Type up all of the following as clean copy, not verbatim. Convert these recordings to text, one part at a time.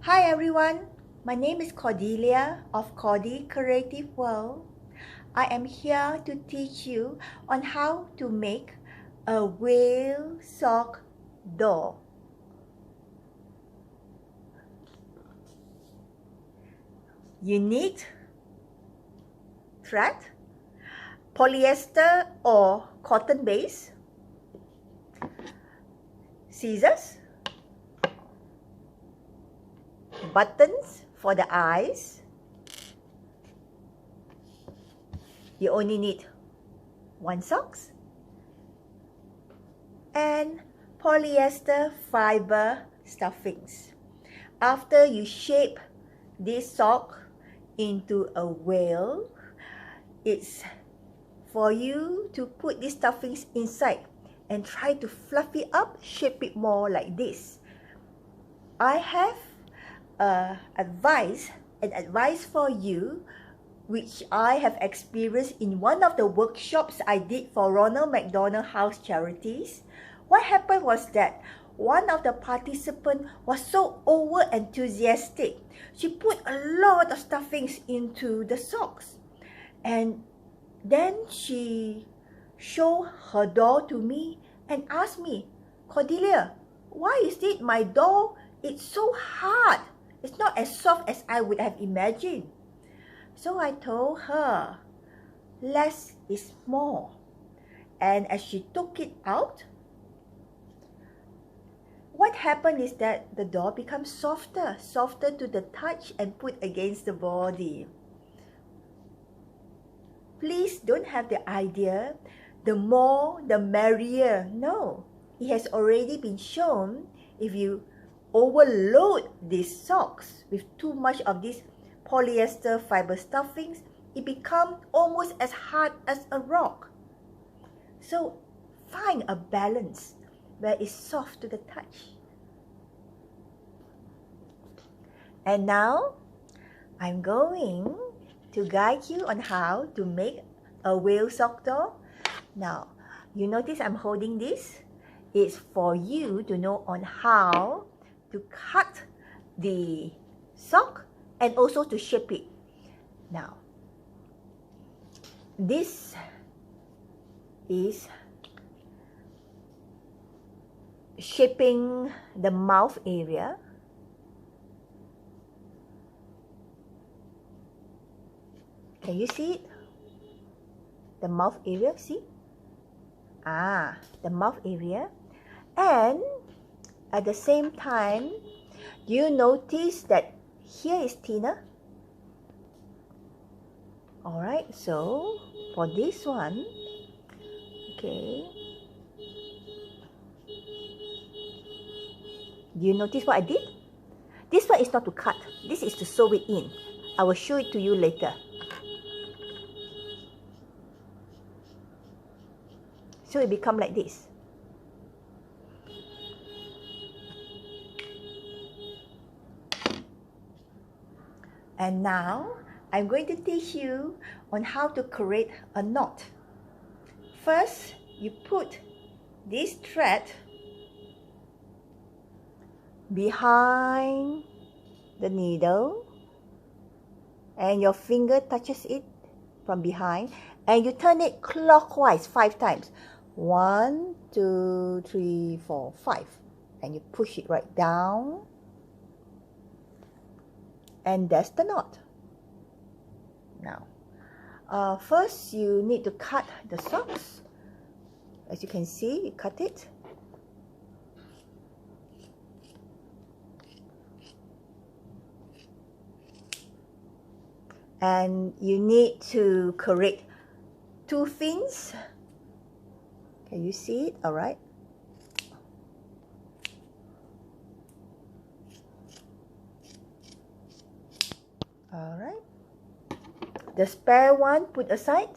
Hi everyone, my name is Cordelia of Cordy Creative World. I am here to teach you on how to make a whale sock doll. You need thread, polyester or cotton base, scissors, buttons for the eyes. You only need one socks and polyester fiber stuffings. After you shape this sock into a whale, it's for you to put these stuffings inside and try to fluff it up, shape it more like this. I have advice for you, which I have experienced in one of the workshops I did for Ronald McDonald House Charities. What happened was that one of the participants was so over enthusiastic. She put a lot of stuffings into the socks, and then she showed her doll to me and asked me, "Cordelia, why is it my doll is so hard? It's not as soft as I would have imagined." So I told her, less is more. And as she took it out, what happened is that the doll becomes softer to the touch and put against the body. Please don't have the idea, the more the merrier. No, it has already been shown if you overload these socks with too much of these polyester fiber stuffings, it becomes almost as hard as a rock. So find a balance where it's soft to the touch. And now I'm going to guide you on how to make a whale sock doll. Now you notice I'm holding this. It's for you to know on how to cut the sock and also to shape it. Now, this is shaping the mouth area. Can you see it? The mouth area, see? The mouth area. And at the same time, you notice that here is thinner. Alright, so for this one, okay, do you notice what I did? This one is not to cut, this is to sew it in. I will show it to you later. So it becomes like this. And now, I'm going to teach you on how to create a knot. First, you put this thread behind the needle and your finger touches it from behind and you turn it clockwise 5 times. 1, 2, 3, 4, 5. And you push it right down. And that's the knot. Now, first you need to cut the socks. As you can see, you cut it. And you need to create 2 fins. Can you see it? All right. All right. The spare one put aside,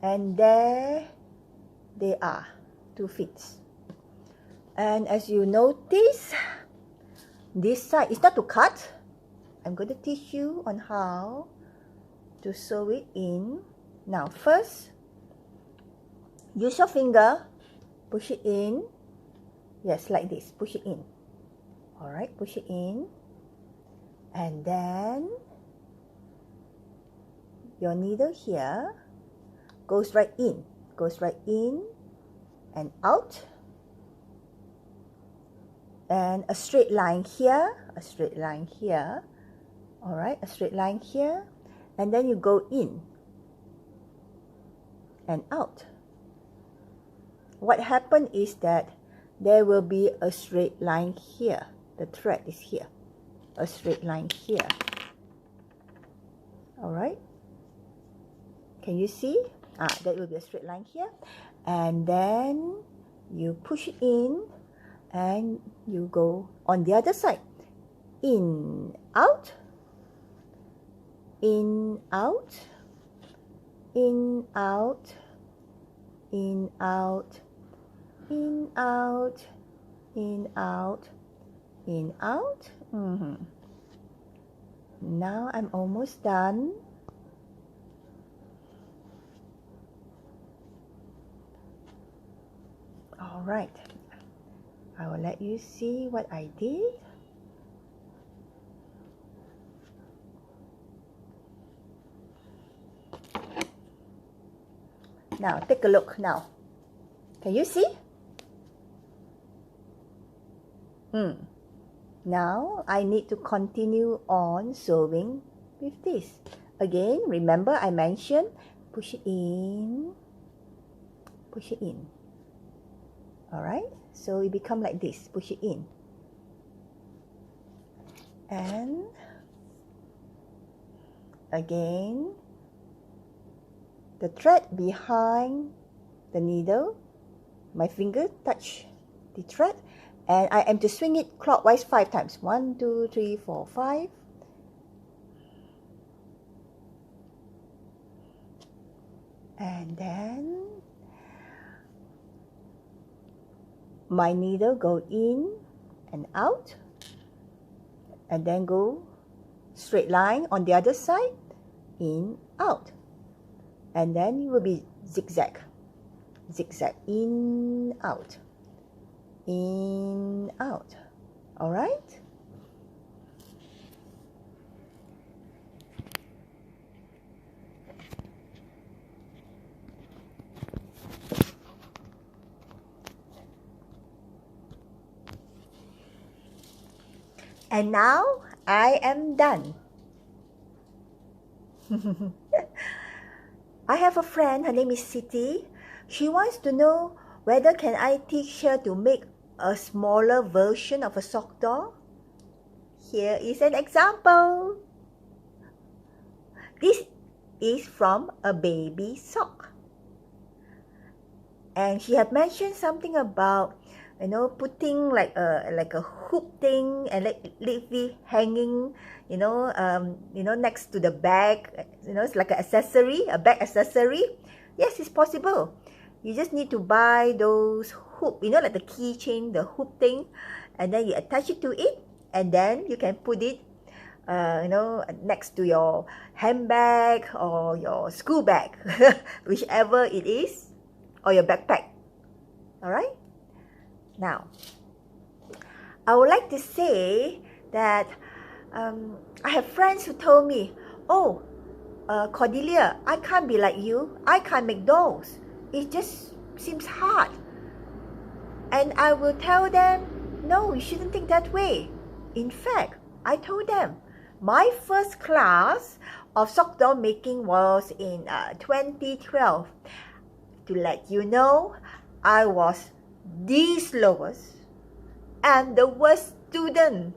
and there they are, 2 fins. And as you notice, this side is not to cut. I'm going to teach you on how to sew it in. Now first, use your finger, push it in. Yes, like this, push it in. Alright, push it in. And then your needle here goes right in and out, and a straight line here, all right, a straight line here, and then you go in and out. What happened is that there will be a straight line here. The thread is here, a straight line here. All right, can you see? That will be a straight line here, and then you push it in and you go on the other side, in, out, in, out, in, out, in, out, in, out, in, out, in, out. Now I'm almost done. All right, I will let you see what I did. Now take a look now. Can you see? Now I need to continue on sewing with this. Again, remember I mentioned push it in, push it in. Alright, so it become like this, push it in. And again, the thread behind the needle, my finger touch the thread, and I am to swing it clockwise 5 times. 1, 2, 3, 4, 5. And then my needle go in and out, and then go straight line on the other side, in, out. And then it will be zigzag, zigzag, in, out, in, out. All right? And now I am done. I have a friend, her name is Siti. She wants to know whether can I teach her to make a smaller version of a sock doll. Here is an example. This is from a baby sock. And she had mentioned something about, you know, putting like a hoop thing and leave it hanging, next to the bag. It's like an accessory, a bag accessory. Yes, it's possible. You just need to buy those hoop, like the keychain, the hoop thing, and then you attach it to it, and then you can put it, next to your handbag or your school bag, whichever it is, or your backpack. All right? Now, I would like to say that I have friends who told me, oh, Cordelia, I can't be like you. I can't make dolls. It just seems hard. And I will tell them, no, you shouldn't think that way. In fact, I told them, my first class of sock doll making was in 2012. To let you know, I was the slowest and the worst student.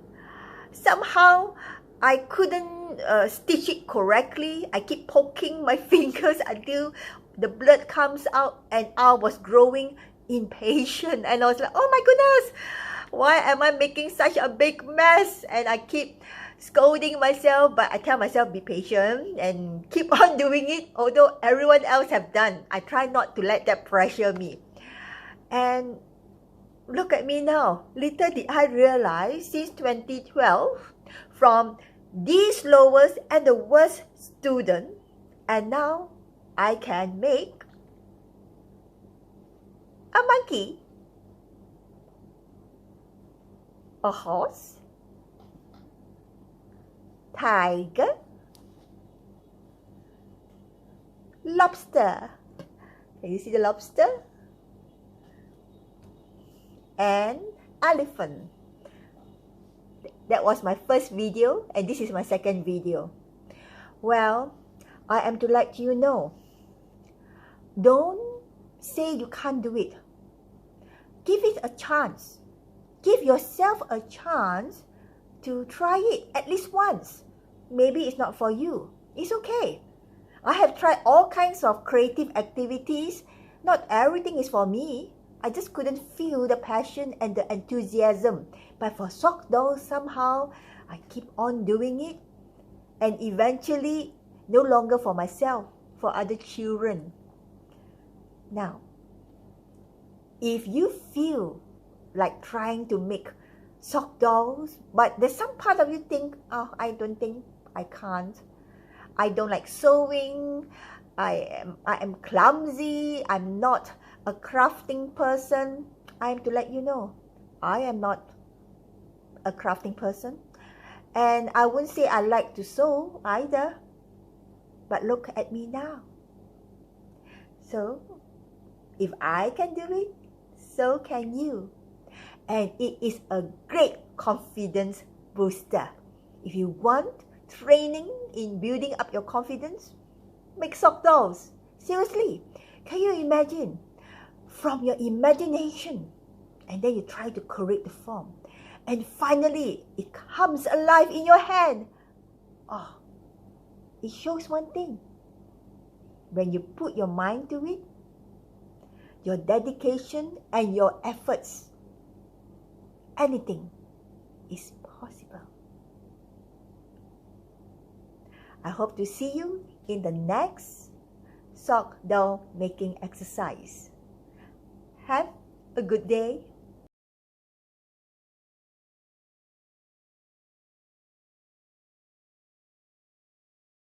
Somehow, I couldn't stitch it correctly. I keep poking my fingers until the blood comes out, and I was growing impatient. And I was like, oh my goodness, why am I making such a big mess? And I keep scolding myself, but I tell myself, be patient and keep on doing it. Although everyone else have done, I try not to let that pressure me. And look at me now. Little did I realize, since 2012, from the slowest and the worst student, and now I can make a monkey, a horse, tiger, lobster. Can you see the lobster? And elephant. That was my first video, and this is my second video. Well, I am to let you know, don't say you can't do it. Give it a chance. Give yourself a chance to try it at least once. Maybe it's not for you. It's okay. I have tried all kinds of creative activities. Not everything is for me. I just couldn't feel the passion and the enthusiasm. But for sock dolls, somehow, I keep on doing it. And eventually, no longer for myself, for other children. Now, if you feel like trying to make sock dolls, but there's some part of you think, oh, I don't think I can't. I don't like sewing. I am clumsy. I'm not a crafting person. I am to let you know, I am not a crafting person. And I wouldn't say I like to sew either. But look at me now. So, if I can do it, so can you. And it is a great confidence booster. If you want training in building up your confidence, make sock dolls. Seriously, can you imagine? From your imagination, and then you try to create the form, and finally it comes alive in your hand. Oh, it shows one thing. When you put your mind to it, your dedication and your efforts, anything is possible. I hope to see you in the next sock doll making exercise. Have a good day.